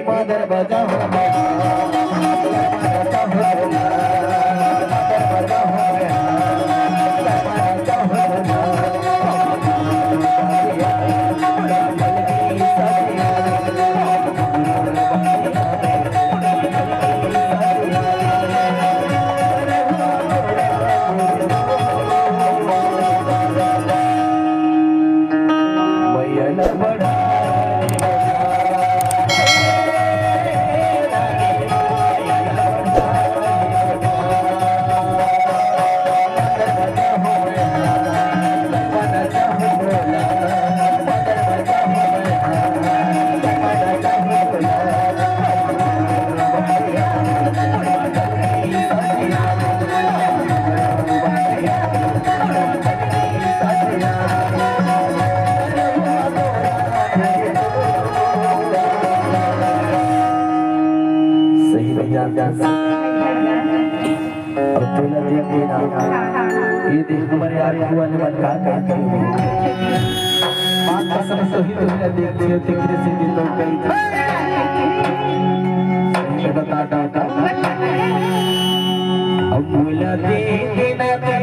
मादर बजा हो और तुला दिया कोई ना ये देख हमारे आंखों वाले मन का कहते हैं बात कसम तो ही तुमने देखते हो तिकरे से दिल लोग गई सही बता अब बोला दे ना